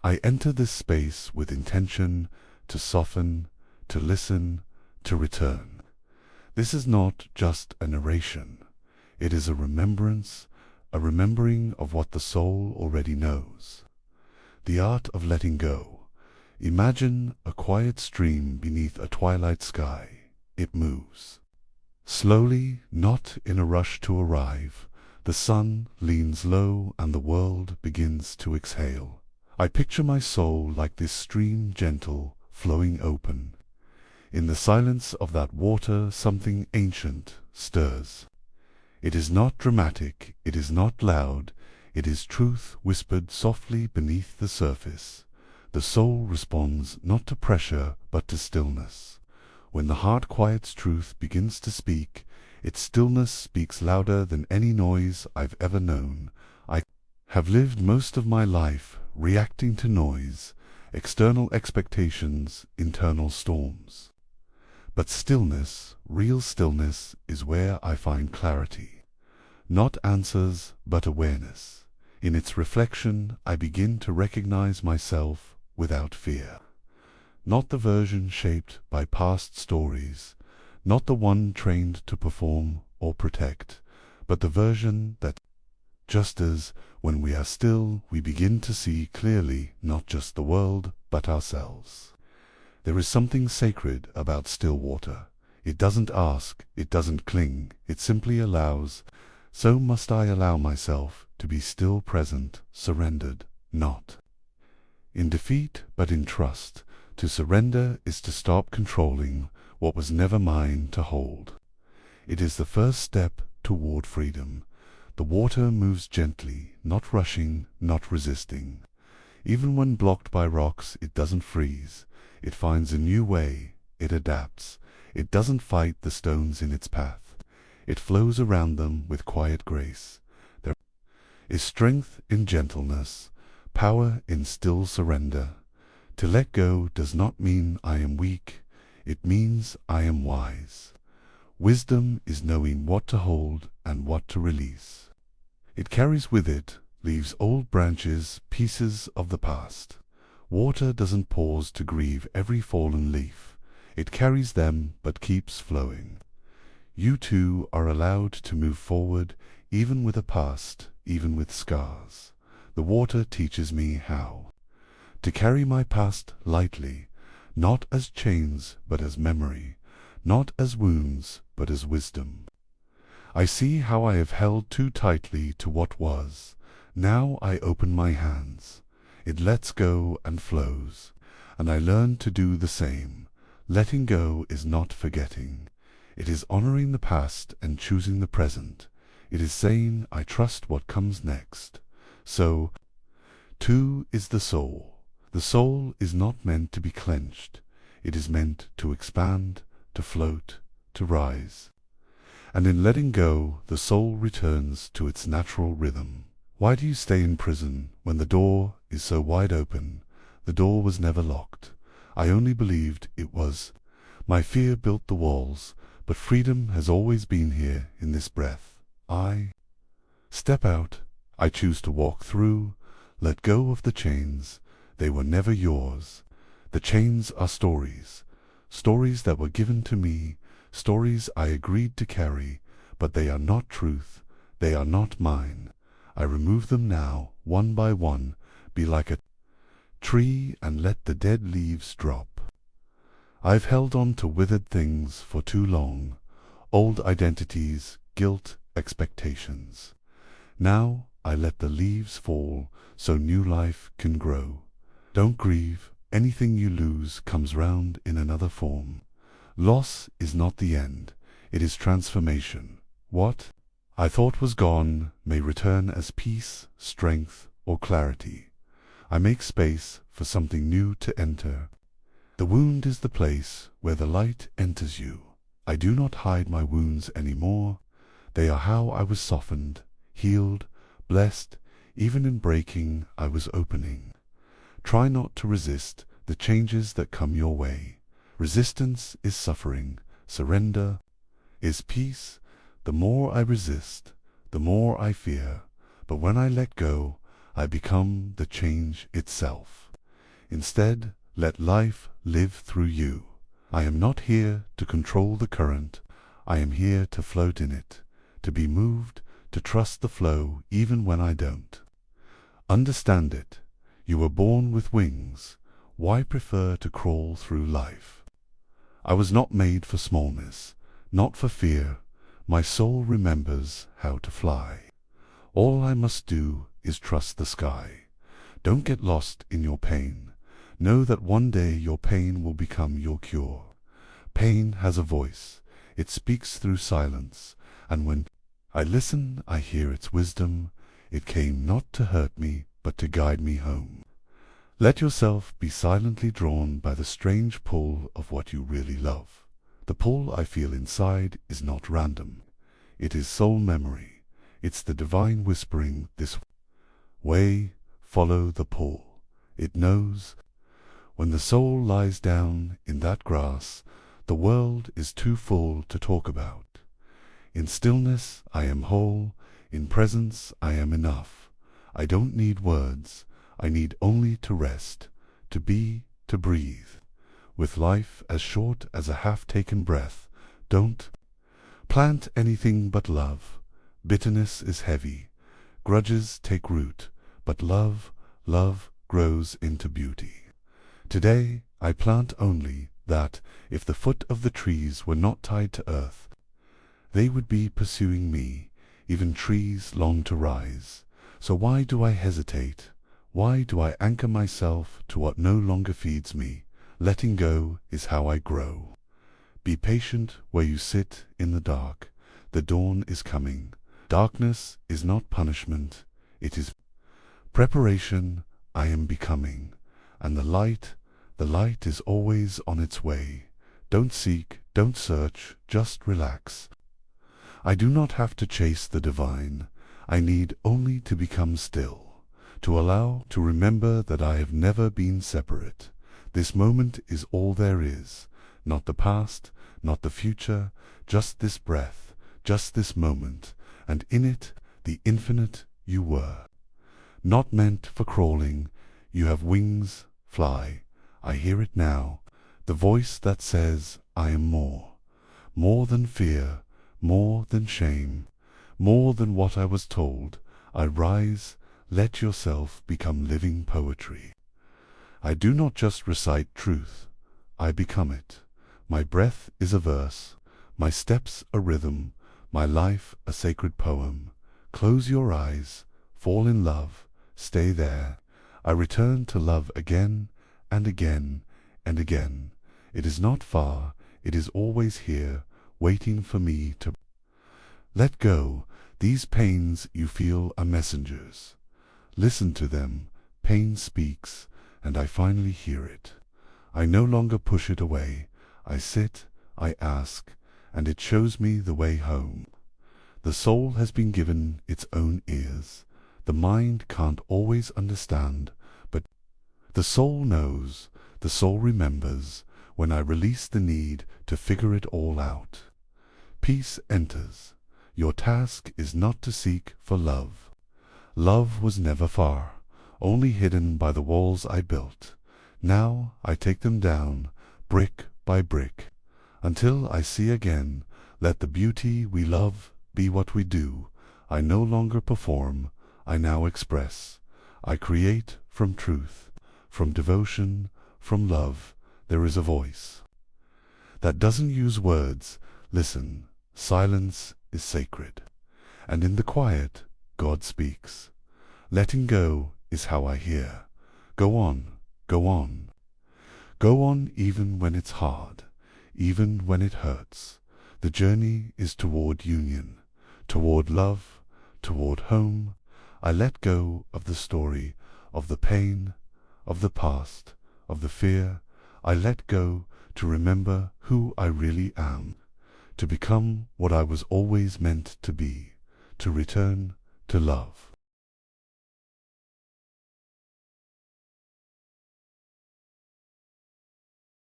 I enter this space with intention to soften, to listen, to return. This is not just a narration. It is a remembrance, a remembering of what the soul already knows. The art of letting go. Imagine a quiet stream beneath a twilight sky. It moves. Slowly, not in a rush to arrive, the sun leans low and the world begins to exhale. I picture my soul like this stream, gentle, flowing open. In the silence of that water, something ancient stirs. It is not dramatic, it is not loud, it is truth whispered softly beneath the surface. The soul responds not to pressure, but to stillness. When the heart quiets, truth begins to speak. Its stillness speaks louder than any noise I've ever known. I have lived most of my life reacting to noise, external expectations, internal storms. But stillness, real stillness, is where I find clarity. Not answers, but awareness. In its reflection, I begin to recognize myself without fear. Not the version shaped by past stories, not the one trained to perform or protect, but the version that, just as when we are still, we begin to see clearly not just the world, but ourselves. There is something sacred about still water. It doesn't ask, it doesn't cling, it simply allows. So must I allow myself to be still, present, surrendered, not in defeat, but in trust. To surrender is to stop controlling what was never mine to hold. It is the first step toward freedom. The water moves gently, not rushing, not resisting. Even when blocked by rocks, it doesn't freeze. It finds a new way. It adapts. It doesn't fight the stones in its path. It flows around them with quiet grace. There is strength in gentleness, power in still surrender. To let go does not mean I am weak. It means I am wise. Wisdom is knowing what to hold and what to release. It carries with it, leaves old branches, pieces of the past. Water doesn't pause to grieve every fallen leaf. It carries them but keeps flowing. You too are allowed to move forward, even with a past, even with scars. The water teaches me how to carry my past lightly, not as chains but as memory, not as wounds but as wisdom. I see how I have held too tightly to what was. Now I open my hands. It lets go and flows, and I learn to do the same. Letting go is not forgetting. It is honoring the past and choosing the present. It is saying, I trust what comes next. So, too is the soul. The soul is not meant to be clenched. It is meant to expand, to float, to rise. And in letting go, the soul returns to its natural rhythm. Why do you stay in prison when the door is so wide open? The door was never locked. I only believed it was. My fear built the walls, but freedom has always been here in this breath. I step out. I choose to walk through. Let go of the chains. They were never yours. The chains are stories. Stories that were given to me. Stories I agreed to carry. But they are not truth. They are not mine. I remove them now, one by one. Be like a tree and let the dead leaves drop. I've held on to withered things for too long. Old identities, guilt, expectations. Now I let the leaves fall so new life can grow. Don't grieve. Anything you lose comes round in another form. Loss is not the end. It is transformation. What I thought was gone may return as peace, strength, or clarity. I make space for something new to enter. The wound is the place where the light enters you. I do not hide my wounds anymore. They are how I was softened, healed, blessed. Even in breaking, I was opening. Try not to resist the changes that come your way. Resistance is suffering. Surrender is peace. The more I resist, the more I fear. But when I let go, I become the change itself. Instead, let life live through you. I am not here to control the current. I am here to float in it, to be moved, to trust the flow even when I don't. Understand it. You were born with wings. Why prefer to crawl through life? I was not made for smallness, not for fear. My soul remembers how to fly. All I must do is trust the sky. Don't get lost in your pain. Know that one day your pain will become your cure. Pain has a voice. It speaks through silence, and when I listen, I hear its wisdom. It came not to hurt me, but to guide me home. Let yourself be silently drawn by the strange pull of what you really love. The pull I feel inside is not random. It is soul memory. It's the divine whispering this way, follow the pull. It knows. When the soul lies down in that grass, the world is too full to talk about. In stillness I am whole, in presence I am enough. I don't need words, I need only to rest, to be, to breathe. With life as short as a half-taken breath, don't plant anything but love. Bitterness is heavy, grudges take root, but love grows into beauty. Today I plant only that if the foot of the trees were not tied to earth, they would be pursuing me. Even trees long to rise. So why do I hesitate? Why do I anchor myself to what no longer feeds me? Letting go is how I grow. Be patient where you sit in the dark. The dawn is coming. Darkness is not punishment. It is preparation. I am becoming. And the light is always on its way. Don't seek, don't search, just relax. I do not have to chase the divine. I need only to become still, to allow, to remember that I have never been separate. This moment is all there is, not the past, not the future, just this breath, just this moment, and in it, the infinite you were. Not meant for crawling, you have wings, fly. I hear it now, the voice that says, I am more than fear, more than shame, more than what I was told. I rise, let yourself become living poetry. I do not just recite truth, I become it. My breath is a verse, my steps a rhythm, my life a sacred poem. Close your eyes, fall in love, stay there. I return to love again and again and again. It is not far, it is always here, waiting for me to let go. These pains you feel are messengers. Listen to them. Pain speaks, and I finally hear it. I no longer push it away. I sit, I ask, and it shows me the way home. The soul has been given its own ears. The mind can't always understand, but the soul knows, the soul remembers, when I release the need to figure it all out. Peace enters. Your task is not to seek for love. Love was never far, only hidden by the walls I built. Now I take them down, brick by brick, until I see again. Let the beauty we love be what we do. I no longer perform, I now express. I create from truth, from devotion, from love. There is a voice that doesn't use words. Listen, silence is sacred, and in the quiet, God speaks. Letting go is how I hear. Go on, go on. Go on even when it's hard, even when it hurts. The journey is toward union, toward love, toward home. I let go of the story, of the pain, of the past, of the fear. I let go to remember who I really am, to become what I was always meant to be, to return to love.